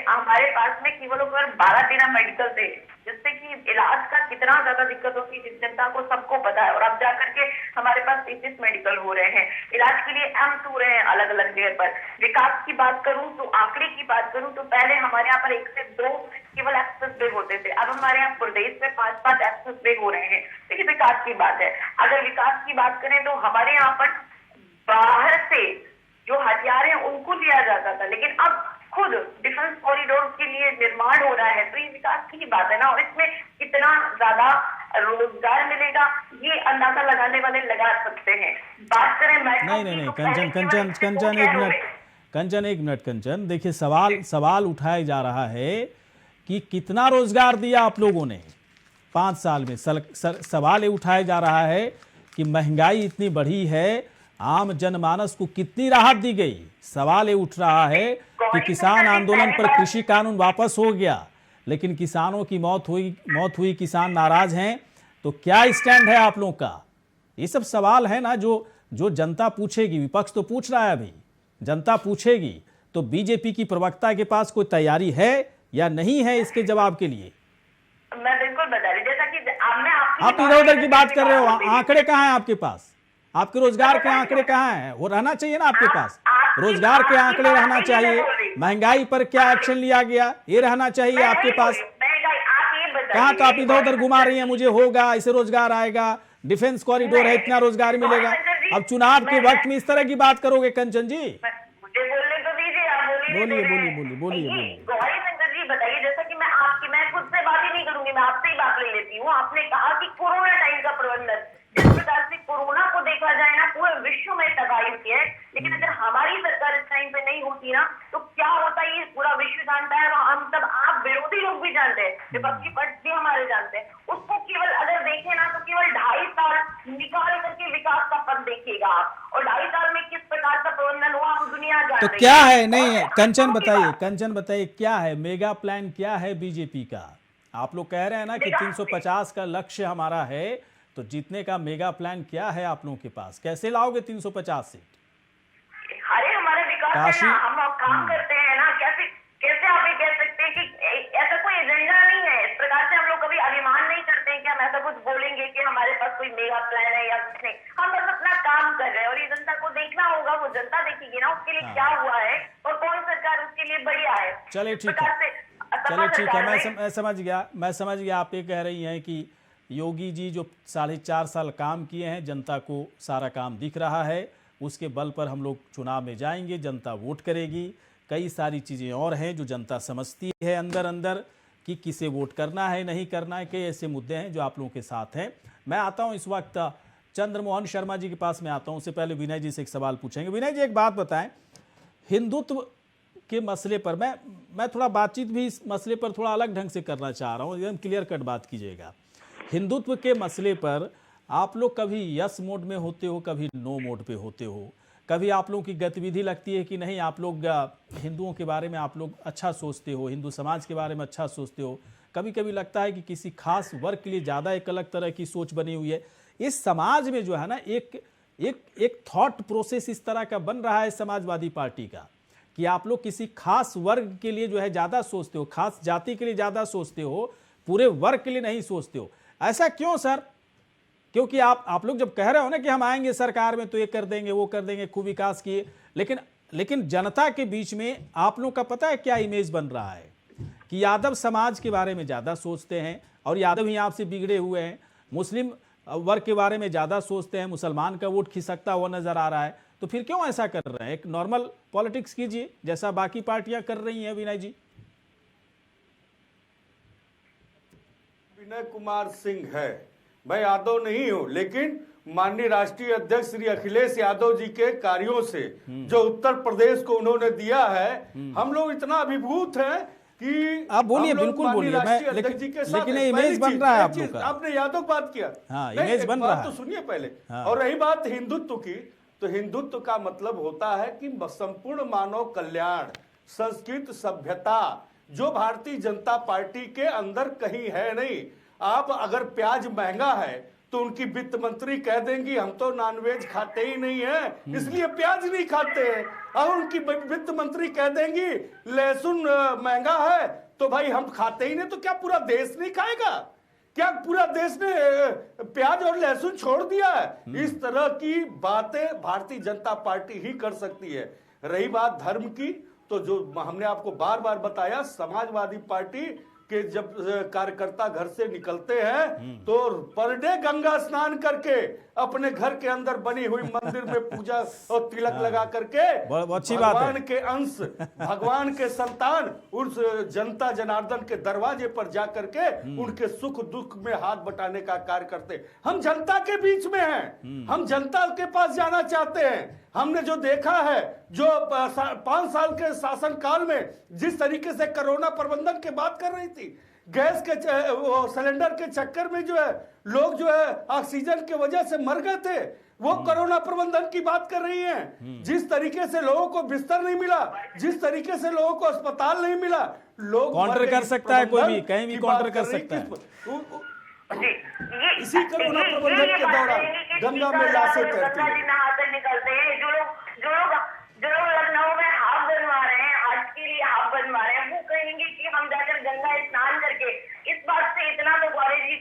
Speaker 3: हमारे पास में केवल 12-13 मेडिकल थे, जिससे कि इलाज का कितना ज्यादा दिक्कत होती है जनता को सबको पता है। और अब जाकर के हमारे पास 33 मेडिकल हो रहे हैं, इलाज के लिए एम्स हो रहे हैं अलग अलग जगह पर। विकास की बात करूं तो, आंकड़े की बात करूं तो पहले हमारे यहाँ पर 1 से 2 केवल एक्सेस वे होते थे, अब हमारे यहाँ प्रदेश में 5-5 एक्सेस वे हो रहे हैं। देखिए विकास की बात है, अगर विकास की बात करें तो हमारे यहाँ पर बाहर से जो हथियार है उनको लिया जाता था, लेकिन अब खुद डिफेंस कॉरिडोर के लिए निर्माण हो रहा है, तो ये विकास की बात है ना। और इसमें कितना ज्यादा रोजगार मिलेगा ये अंदाजा लगाने वाले लगा सकते हैं। बात करें
Speaker 1: नहीं कंचन एक मिनट कंचन, देखिए सवाल उठाया जा रहा है कि कितना रोजगार दिया आप लोगों ने 5 साल में। सवाल ये उठाया जा रहा है कि महंगाई इतनी बढ़ी है, आम जनमानस को कितनी राहत दी गई। सवाल ये उठ रहा है कि किसान आंदोलन पर कृषि कानून वापस हो गया, लेकिन किसानों की मौत हुई, किसान नाराज हैं, तो क्या स्टैंड है आप लोगों का? ये सब सवाल है ना जो जनता पूछेगी। विपक्ष तो पूछ रहा है, अभी जनता पूछेगी, तो बीजेपी की प्रवक्ता के पास कोई तैयारी है या नहीं है इसके जवाब के लिए?
Speaker 3: मैं बिल्कुल बता रही, जैसा कि
Speaker 1: आप इधर उधर की बात कर रहे हो, आंकड़े कहाँ हैं आपके पास? आपके रोजगार के आंकड़े कहाँ हैं? वो रहना चाहिए ना आपके पास, रोजगार के आंकड़े रहना चाहिए। महंगाई पर क्या एक्शन लिया गया ये रहना चाहिए आपके पास। कहाँ तो आप इधर उधर घुमा रही हैं, मुझे होगा, इसे रोजगार आएगा, डिफेंस कॉरिडोर है, इतना रोजगार मिलेगा। अब चुनाव के वक्त में इस तरह की बात करोगे कंचन जी?
Speaker 3: मुझे बोलने तो दीजिए, आप
Speaker 1: बोलिए।
Speaker 3: गौरीशंकर जी बताइए, जैसा कि मैं खुद से बात ही नहीं करूंगी, मैं आपसे ही बात ले लेती हूँ। आपने कहा कि कोरोना टाइम का प्रबंधन, जिस प्रकार से कोरोना को देखा जाए ना पूरे विश्व में तबाही हुई है, लेकिन अगर हमारी सरकार इस टाइम पे नहीं होती ना तो क्या होता है ये पूरा विश्व जानता है, और हम सब, आप विरोधी लोग भी जानते हैं, विपक्षी पक्ष भी हमारे जानते हैं। उसको केवल अगर देखें ना तो केवल 2.5 साल निकाल करके विकास का पद देखिएगा आप, और 2.5 साल में किस प्रकार का प्रबंधन हुआ हम दुनिया जानते हैं।
Speaker 1: तो क्या है? नहीं है कंचन बताइए क्या है मेगा प्लान, क्या है बीजेपी का? आप लोग कह रहे हैं ना कि 350 का लक्ष्य हमारा है, तो जीतने का मेगा प्लान क्या है आप लोगों के पास? कैसे लाओगे 350 सीट?
Speaker 3: अरे हमारा विकास है ना, हम काम करते हैं ना, कैसे आप ये कह सकते हैं कि ऐसा कोई एजेंडा नहीं है। इस प्रकार से हम लोग कभी अभिमान नहीं करते हैं कि हम ऐसा कुछ बोलेंगे कि हमारे पास कोई मेगा प्लान है या कुछ नहीं। हम बस अपना काम कर रहे हैं, और ये जनता को देखना होगा, वो जनता देखेगी ना उसके लिए क्या हुआ है और कौन सरकार उसके लिए बढ़िया है।
Speaker 1: चलिए ठीक है, मैं समझ गया। आप ये कह रही हैं कि योगी जी जो 4.5 साल काम किए हैं, जनता को सारा काम दिख रहा है, उसके बल पर हम लोग चुनाव में जाएंगे, जनता वोट करेगी। कई सारी चीज़ें और हैं जो जनता समझती है अंदर कि किसे वोट करना है नहीं करना है, कई ऐसे मुद्दे हैं जो आप लोगों के साथ हैं। मैं आता हूं इस वक्त चंद्रमोहन शर्मा जी के पास में आता हूं। उससे पहले विनय जी से एक सवाल पूछेंगे। विनय जी एक बात बताएं, हिंदुत्व के मसले पर मैं थोड़ा बातचीत भी इस मसले पर थोड़ा अलग ढंग से करना चाह रहा हूँ, एकदम क्लियर कट बात कीजिएगा। हिंदुत्व के मसले पर आप लोग कभी यस मोड में होते हो, कभी नो मोड पे होते हो, कभी आप लोगों की गतिविधि लगती है कि नहीं, आप लोग हिंदुओं के बारे में आप लोग अच्छा सोचते हो, हिंदू समाज के बारे में अच्छा सोचते हो? कभी कभी लगता है कि किसी खास वर्ग के लिए ज़्यादा एक अलग तरह की सोच बनी हुई है। इस समाज में जो है ना एक थॉट प्रोसेस इस तरह का बन रहा है समाजवादी पार्टी का कि आप लोग किसी खास वर्ग के लिए जो है ज़्यादा सोचते हो, खास जाति के लिए ज़्यादा सोचते हो, पूरे वर्ग के लिए नहीं सोचते हो। ऐसा क्यों सर? क्योंकि आप लोग जब कह रहे हो ना कि हम आएंगे सरकार में तो ये कर देंगे वो कर देंगे, खूब विकास किए, लेकिन जनता के बीच में आप लोग का पता है क्या इमेज बन रहा है कि यादव समाज के बारे में ज़्यादा सोचते हैं और यादव ही आपसे बिगड़े हुए हैं, मुस्लिम वर्ग के बारे में ज़्यादा सोचते हैं, मुसलमान का वोट खिसकता हुआ नजर आ रहा है। तो फिर क्यों ऐसा कर रहे हैं? एक नॉर्मल पॉलिटिक्स कीजिए जैसा बाकी पार्टियां कर रही हैं। विनय जी,
Speaker 4: विनय कुमार सिंह है, मैं यादव नहीं हूं, लेकिन माननीय राष्ट्रीय अध्यक्ष श्री अखिलेश यादव जी के कार्यों से जो उत्तर प्रदेश को उन्होंने दिया है, हम लोग इतना अभिभूत हैं कि
Speaker 1: आप बोलिए, बिल्कुल बोलिए। लेकिन इमेज बन रहा है आप लोग का।
Speaker 4: आपने यादव बात किया,
Speaker 1: हाँ, इमेज बन रहा है।
Speaker 4: तो सुनिए पहले।
Speaker 1: हाँ।
Speaker 4: और रही बात हिंदुत्व की, तो हिंदुत्व का मतलब होता है कि संपूर्ण मानव कल्याण, संस्कृत, सभ्यता, जो भारतीय जनता पार्टी के अंदर कहीं है नहीं। आप अगर प्याज महंगा है तो उनकी वित्त मंत्री कह देंगी हम तो नॉनवेज खाते ही नहीं है, इसलिए प्याज नहीं खाते हैं। और उनकी वित्त मंत्री कह देंगी लहसुन महंगा है तो भाई हम खाते ही नहीं, तो क्या पूरा देश नहीं खाएगा? क्या पूरा देश ने प्याज और लहसुन छोड़ दिया है? इस तरह की बातें भारतीय जनता पार्टी ही कर सकती है। रही बात धर्म की, तो जो हमने आपको बार बार बताया, समाजवादी पार्टी के जब कार्यकर्ता घर से निकलते हैं तो पर डे गंगा स्नान करके अपने घर के अंदर बनी हुई मंदिर में पूजा और तिलक लगा करके
Speaker 1: अच्छी बात है।
Speaker 4: भगवान के अंश, भगवान के संतान उस जनता जनार्दन के दरवाजे पर जा करके उनके सुख दुख में हाथ बटाने का कार्य करते। हम जनता के बीच में हैं, हम जनता के पास जाना चाहते हैं। हमने जो देखा है, जो 5 साल के शासन काल में जिस तरीके से कोरोना प्रबंधन की बात कर रही थी, गैस के सिलेंडर के चक्कर में जो है लोग जो है ऑक्सीजन की वजह से मर गए थे, वो कोरोना प्रबंधन की बात कर रही हैं। जिस तरीके से लोगों को बिस्तर नहीं मिला, जिस तरीके से लोगों को अस्पताल नहीं मिला, लोग
Speaker 1: काउंटर कर सकता है, कोई भी कहीं भी काउंटर कर सकता है।
Speaker 4: इसी कोरोना प्रबंधन के दौरान गंगा में लाशें तैरती हैं।
Speaker 3: नहाकर निकलते हैं। जो लोग लखनऊ में हाफ बनवा रहे हैं, आज के लिए हाफ बनवा रहे हैं, वो कहेंगे कि हम जाकर गंगा स्नान करके, इस बात से इतना तो गौरी जी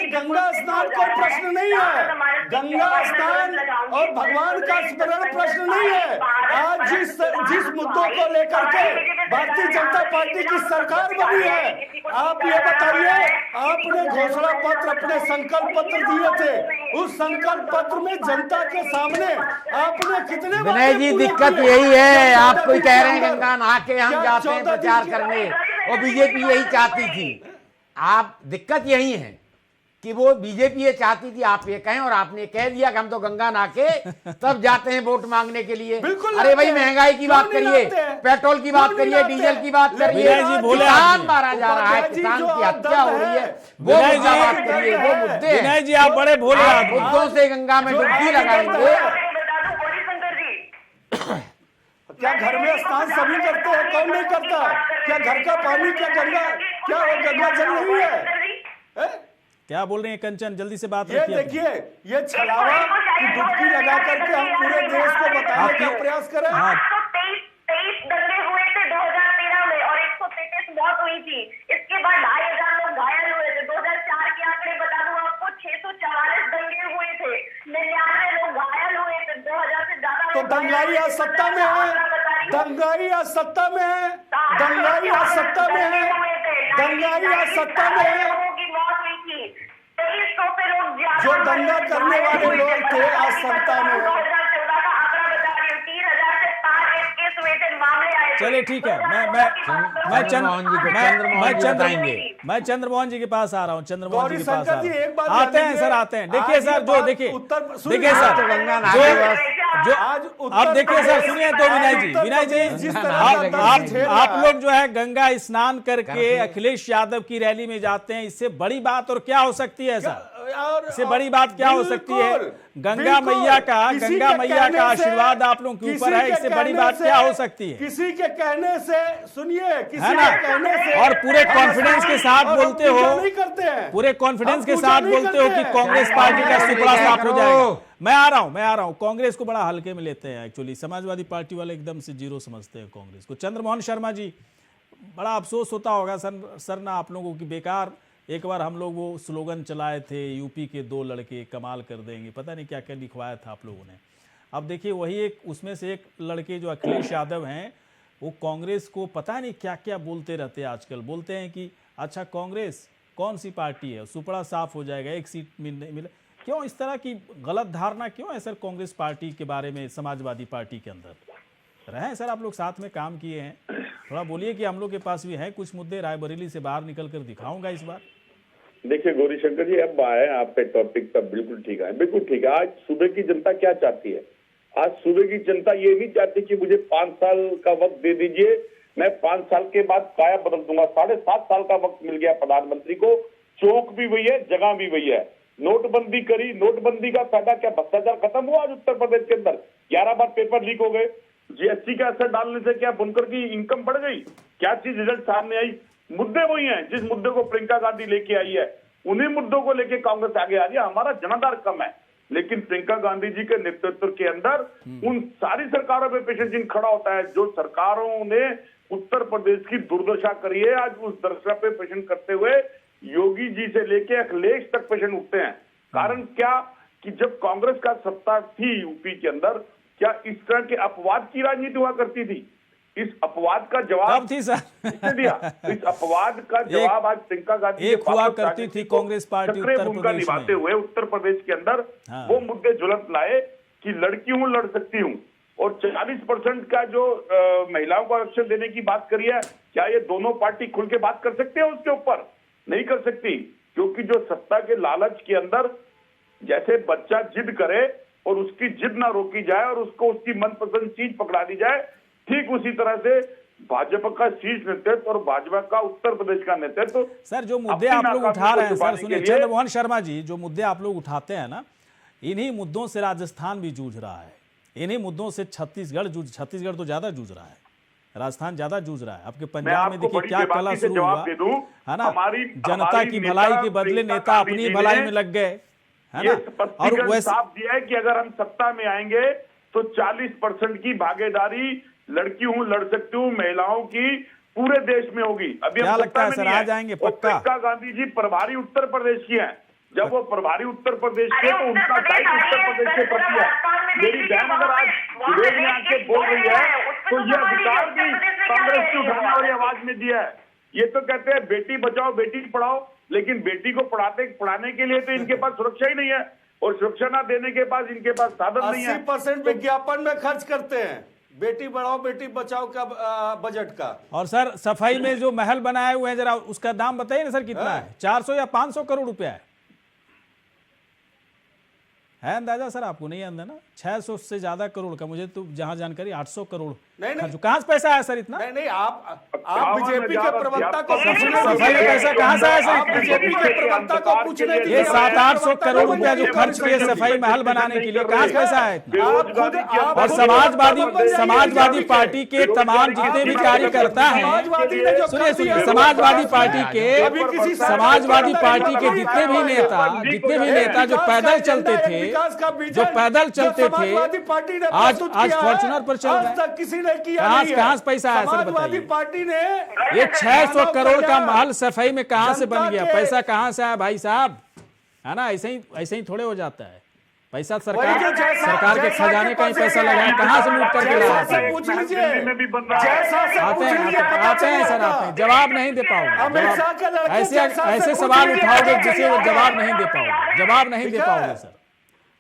Speaker 4: गंगा स्नान कोई प्रश्न नहीं है। गंगा स्नान और भगवान का स्मरण प्रश्न नहीं है। आज जिस मुद्दों को लेकर के भारतीय जनता पार्टी की सरकार बनी है, आप ये बताइए, आपने घोषणा पत्र, अपने संकल्प पत्र दिए थे, उस संकल्प पत्र में जनता के सामने आपने कितने
Speaker 2: विनय जी, दिक्कत यही है, आप कोई कह रहे हैं गंगा नहा के हम जाते हैं प्रचार करने, और बीजेपी यही चाहती थी। आप दिक्कत यही है कि वो बीजेपी ये चाहती थी आप ये कहें, और आपने कह दिया कि हम तो गंगा नहा के तब जाते हैं वोट मांगने के लिए। अरे भाई, महंगाई की बात करिए, पेट्रोल की बात करिए, डीजल की बात करिए, किसान मारा जा रहा है, किसान की हत्या हो रही है, वो मुद्दा बात करिए, वो मुद्दे।
Speaker 1: विनय जी, आप बड़े भोले आदमी,
Speaker 2: मुद्दों से गंगा में डुबकी लगाएंगे।
Speaker 4: क्या घर में स्नान सभी करते हैं? कौन नहीं करता? क्या घर का पानी, क्या गंगा, क्या वो गंगा जल नहीं है?
Speaker 1: क्या बोल रहे हैं कंचन? जल्दी से बात
Speaker 4: ये
Speaker 1: रखिए।
Speaker 4: देखिए, ये छलावा की डुबकी लगा करके हम पूरे देश को बताने का प्रयास करें।
Speaker 3: 23 दंगे हुए थे 2013 में और 133 मौत हुई थी। इसके बाद 2500 लोग घायल हुए थे। 2004 के आंकड़े बता दूं आपको, 644 दंगे हुए थे, 99 लोग घायल हुए थे, 2000 से ज्यादा।
Speaker 4: तो दंगाई आज सत्ता में है, दंगाई आज सत्ता में है, दंगाई आज सत्ता में है, दंगाई आज सत्ता में है। जो दंगा करने वाले लोग थे आज सत्ता में है।
Speaker 1: चलिए ठीक है, मैं चंद्रमोहन जी के पास आ रहा हूँ। चंद्रमोहन जी के पास आते हैं सर, आते हैं। देखिए सर, जो देखिए सर, जो अब देखिए सर, सुनिए तो विनय जी, आप लोग जो है गंगा स्नान करके अखिलेश यादव की रैली में जाते हैं, इससे बड़ी बात और क्या हो सकती है सर?
Speaker 4: और
Speaker 1: इससे बड़ी बात क्या हो सकती है? गंगा मैया का आशीर्वाद आप लोगों के ऊपर है, इससे बड़ी बात क्या हो सकती है?
Speaker 4: किसी के कहने से, सुनिए, किसी
Speaker 1: है ना?
Speaker 4: के कहने से
Speaker 1: और पूरे कॉन्फिडेंस के साथ बोलते हो,
Speaker 4: नहीं करते हैं,
Speaker 1: पूरे कॉन्फिडेंस के
Speaker 4: हम
Speaker 1: साथ
Speaker 4: पूजा नहीं
Speaker 1: बोलते हो
Speaker 4: करते
Speaker 1: कि
Speaker 4: हैं।
Speaker 1: कांग्रेस पार्टी का सुपड़ा साफ हो जाएगा। मैं आ रहा हूं। कांग्रेस को बड़ा हल्के में लेते हैं एक्चुअली, समाजवादी पार्टी वाले एकदम से जीरो समझते हैं कांग्रेस को। चंद्रमोहन शर्मा जी, बड़ा अफसोस होता होगा सर ना आप लोगों की, बेकार एक बार हम लोग वो स्लोगन चलाए थे, यूपी के 2 लड़के कमाल कर देंगे, पता नहीं क्या क्या लिखवाया था आप लोगों ने। अब देखिए वही एक उसमें से एक लड़के जो अखिलेश यादव हैं, वो कांग्रेस को पता नहीं क्या क्या बोलते रहते हैं आजकल। बोलते हैं कि अच्छा कांग्रेस कौन सी पार्टी है, सुपड़ा साफ हो जाएगा, एक सीट मिले। क्यों इस तरह की गलत धारणा क्यों है सर कांग्रेस पार्टी के बारे में, समाजवादी पार्टी के अंदर? रहे सर आप लोग साथ में काम किए हैं, थोड़ा बोलिए कि हम लोग के पास भी हैं कुछ मुद्दे, रायबरेली से बाहर निकल कर दिखाऊंगा इस बार।
Speaker 5: देखिए गौरीशंकर जी, अब आए आपके टॉपिक पर, बिल्कुल ठीक है, बिल्कुल ठीक है। आज सूबे की जनता क्या चाहती है? आज सूबे की जनता ये नहीं चाहती कि मुझे 5 साल का वक्त दे दीजिए, मैं 5 साल के बाद काया बदल दूंगा। 7.5 साल का वक्त मिल गया प्रधानमंत्री को, चौक भी वही है, जगह भी वही है। नोटबंदी करी, नोटबंदी का फायदा क्या? भ्रष्टाचार खत्म हुआ आज उत्तर प्रदेश के अंदर? 11 बार पेपर लीक हो गए। जीएसटी का असर डालने से क्या बुनकर की इनकम बढ़ गई? क्या चीज रिजल्ट सामने आई? मुद्दे वही हैं, जिस मुद्दे को प्रियंका गांधी लेके आई है, उन्हीं मुद्दों को लेके कांग्रेस आगे आ रही है। हमारा जनाधार कम है, लेकिन प्रियंका गांधी जी के नेतृत्व के अंदर उन सारी सरकारों पे पेशेंट चिन्ह खड़ा होता है। जो सरकारों ने उत्तर प्रदेश की दुर्दशा करी है, आज उस दशा पे पेशेंट करते हुए योगी जी से लेके अखिलेश तक पेशेंट उठते हैं। कारण क्या कि जब कांग्रेस का सत्ता थी यूपी के अंदर, क्या इस तरह के अपवाद की राजनीति हुआ करती थी? इस अपवाद का जवाब
Speaker 1: थी सर
Speaker 5: किसने दिया? इस अपवाद का जवाब आज प्रियंका गांधी
Speaker 1: एक हुआ करती थी कांग्रेस पार्टी उत्तर
Speaker 5: भूमिका
Speaker 1: प्रदेश
Speaker 5: निभाते
Speaker 1: में।
Speaker 5: हुए उत्तर प्रदेश के अंदर
Speaker 1: हाँ।
Speaker 5: वो मुद्दे झुलस लाए कि लड़की हूं, लड़ सकती हूं। और 40% का जो महिलाओं को आरक्षण देने की बात करी है, क्या ये दोनों पार्टी खुल के बात कर सकते हैं उसके ऊपर? नहीं कर सकती, क्योंकि जो सत्ता के लालच के अंदर जैसे बच्चा जिद करे और उसकी जिद ना रोकी जाए और उसको उसकी मनपसंद चीज पकड़ा दी जाए, ठीक उसी तरह से भाजपा का शीर्ष नेतृत्व और भाजपा का उत्तर प्रदेश का नेतृत्व।
Speaker 1: सर जो मुद्दे आप लोग उठा रहे हैं सर, सुनिए चंद्रमोहन शर्मा जी, जो मुद्दे आप लोग उठाते हैं ना, इन्हीं मुद्दों से राजस्थान भी जूझ रहा है, इन्हीं मुद्दों से छत्तीसगढ़ तो ज्यादा जूझ रहा है, राजस्थान ज्यादा जूझ रहा है। आपके पंजाब में देखिए क्या कला शुरू हुआ है ना, जनता की भलाई के बदले नेता अपनी भलाई में लग गए, है ना। और वैसे
Speaker 5: साफ दिया है कि अगर हम सत्ता में आएंगे तो 40% की भागीदारी लड़की हूं, लड़ सकती हूं, महिलाओं की पूरे देश में होगी। अभी
Speaker 1: क्या
Speaker 5: हम
Speaker 1: लगता है सर आ जाएंगे पक्का?
Speaker 5: प्रियंका गांधी जी प्रभारी उत्तर प्रदेश की हैं। जब वो प्रभारी उत्तर प्रदेश के, तो उनका दायित्व उत्तर प्रदेश के प्रति है। मेरी बहन अगर आज विवेक में आके बोल रही है, तो ये अधिकार भी कांग्रेस की उठाने वाली आवाज में दिया है। ये तो कहते हैं बेटी बचाओ बेटी पढ़ाओ, लेकिन बेटी को पढ़ाने के लिए तो इनके पास सुरक्षा ही नहीं है, और सुरक्षा ना देने के बाद इनके पास साधन नहीं है।
Speaker 4: 80% विज्ञापन में खर्च करते हैं बेटी बढ़ाओ बेटी बचाओ का बजट का।
Speaker 1: और सर सफाई में जो महल बनाए हुए हैं, जरा उसका दाम बताइए ना सर, कितना है? 400 या 500 करोड़ रुपया है अंदाजा सर? आपको नहीं अंदाजा ना? 600 से ज्यादा करोड़ का, मुझे तो जहां जानकारी 800 करोड़।
Speaker 4: नहीं
Speaker 1: कहां से पैसा आया सर इतना?
Speaker 4: नहीं, आप बीजेपी के प्रवक्ता को
Speaker 1: सफाई में पैसा कहां से आया सर?
Speaker 4: बीजेपी के प्रवक्ता को पूछने
Speaker 1: ये 700-800 करोड़ रुपया जो खर्च किए सफाई महल बनाने के लिए, कहां से पैसा आया इतना? और समाजवादी पार्टी के तमाम जितने भी कार्यकर्ता हैं, सुनिए समाजवादी पार्टी के जितने भी नेता जो पैदल चलते थे, आज फॉर्चुनर पर चल रहे हैं।
Speaker 4: किसी ने किया नहीं है।
Speaker 1: कहां से पैसा आया सर बताइए?
Speaker 4: पार्टी ने
Speaker 1: ये 600 करोड़ का महल सफाई में कहां से बन गया? पैसा कहां से आया भाई साहब? है ना, ऐसे ही थोड़े हो जाता है पैसा। सरकार के खजाने का ही पैसा लगा, कहां से लूट करके लाया?
Speaker 4: पूछ लीजिए,
Speaker 1: आते हैं सर, आते हैं, जवाब नहीं दे पाओगे। ऐसे सवाल उठाओगे जिसे वो जवाब नहीं दे पाओगे सर।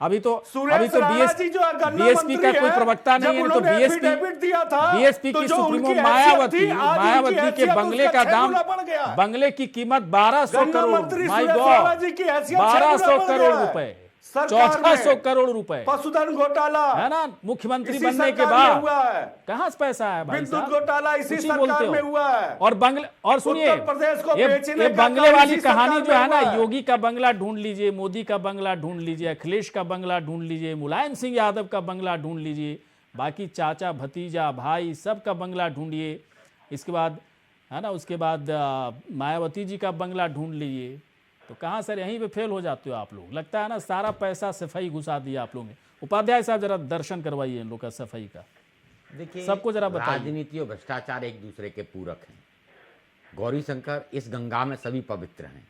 Speaker 1: अभी तो बीएसपी का कोई प्रवक्ता नहीं है, तो बीएसपी की सुप्रीमो मायावती के बंगले का दाम, बंगले की कीमत 1200 करोड़, माय गॉड 1200 करोड़ रुपए।
Speaker 4: सरकार
Speaker 1: 1400
Speaker 4: में
Speaker 1: करोड़ रुपए,
Speaker 4: पशुधन घोटाला
Speaker 1: है ना, मुख्यमंत्री
Speaker 4: इसी
Speaker 1: बनने के
Speaker 4: सरकार में
Speaker 1: बाद
Speaker 4: हुआ है।
Speaker 1: कहाँ से पैसा आया भाई
Speaker 4: विद्युत
Speaker 1: साहब?
Speaker 4: घोटाला इसी
Speaker 1: कुछ ही
Speaker 4: सरकार
Speaker 1: बोलते हो।
Speaker 4: में हुआ है।
Speaker 1: और बंगले, और सुनिए,
Speaker 4: उत्तर प्रदेश को
Speaker 1: ये
Speaker 4: बेचने का
Speaker 1: बंगले
Speaker 4: काम
Speaker 1: वाली
Speaker 4: इसी
Speaker 1: कहानी
Speaker 4: सरकार
Speaker 1: जो है
Speaker 4: में
Speaker 1: ना,
Speaker 4: हुआ है।
Speaker 1: योगी का बंगला ढूंढ लीजिए, मोदी का बंगला ढूंढ लीजिए, अखिलेश का बंगला ढूंढ लीजिए, मुलायम सिंह यादव का बंगला ढूंढ लीजिए, बाकी चाचा भतीजा भाई सब का बंगला ढूंढिए, इसके बाद है ना, उसके बाद मायावती जी का बंगला ढूंढ लीजिए, तो कहाँ सर यहीं पे फेल हो जाते हो आप लोग। लगता है ना सारा पैसा सफाई घुसा दिया आप लोगों ने। उपाध्याय साहब जरा दर्शन करवाइए इन लोग का सफाई का,
Speaker 2: देखिए
Speaker 1: सबको जरा बताइए।
Speaker 2: राजनीति और भ्रष्टाचार एक दूसरे के पूरक हैं। गौरीशंकर, इस गंगा में सभी पवित्र हैं।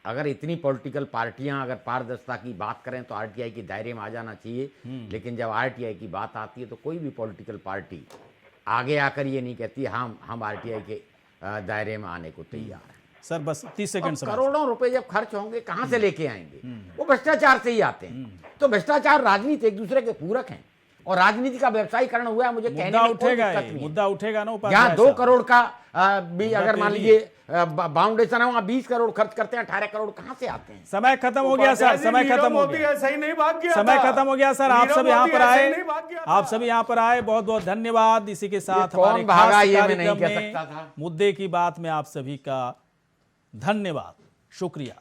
Speaker 2: अगर इतनी पॉलिटिकल पार्टियां अगर पारदर्शिता की बात करें तो आरटीआई के दायरे में आ जाना चाहिए, लेकिन जब आरटीआई की बात आती है तो कोई भी पॉलिटिकल पार्टी आगे आकर ये नहीं कहती हम आरटीआई के दायरे में आने को तैयार हैं।
Speaker 1: सर बस 30 सेकंड समय।
Speaker 2: करोड़ों रुपए जब खर्च होंगे कहां से लेके आएंगे? वो भ्रष्टाचार से ही आते हैं। तो भ्रष्टाचार राजनीति एक दूसरे के पूरक हैं, और राजनीति का व्यवसायीकरण हुआ है, मुझे कहने
Speaker 1: मुद्दा
Speaker 2: में कोई
Speaker 1: उठेगा,
Speaker 2: दिक्कत
Speaker 1: ये
Speaker 2: नहीं है।
Speaker 1: मुद्दा उठेगा ना उपाध्याय
Speaker 2: जहाँ 2
Speaker 1: साहब।
Speaker 2: करोड़ का भी अगर मान
Speaker 1: तेली।
Speaker 2: लीजिए बाउंडेशन है, वहां 20 करोड़ खर्च करते हैं, 18 करोड़ कहाँ से आते हैं?
Speaker 1: समय खत्म हो गया सर, समय खत्म हो गया,
Speaker 4: ऐसा ही नहीं भाग गया
Speaker 1: समय
Speaker 4: था।
Speaker 1: खत्म हो गया सर। आप
Speaker 4: नीरव
Speaker 1: सब यहाँ
Speaker 4: मोदी
Speaker 1: पर
Speaker 4: ऐसे
Speaker 1: आए,
Speaker 4: ही नहीं भाग गया था।
Speaker 1: आप सभी यहाँ पर आए, बहुत बहुत धन्यवाद। इसी के साथ
Speaker 2: कौन
Speaker 1: हमारे
Speaker 2: भागा
Speaker 1: खास
Speaker 2: ये मैं नहीं
Speaker 1: कार्यक्रम
Speaker 2: कह
Speaker 1: में
Speaker 2: सकता था।
Speaker 1: मुद्दे की बात में आप सभी का धन्यवाद, शुक्रिया।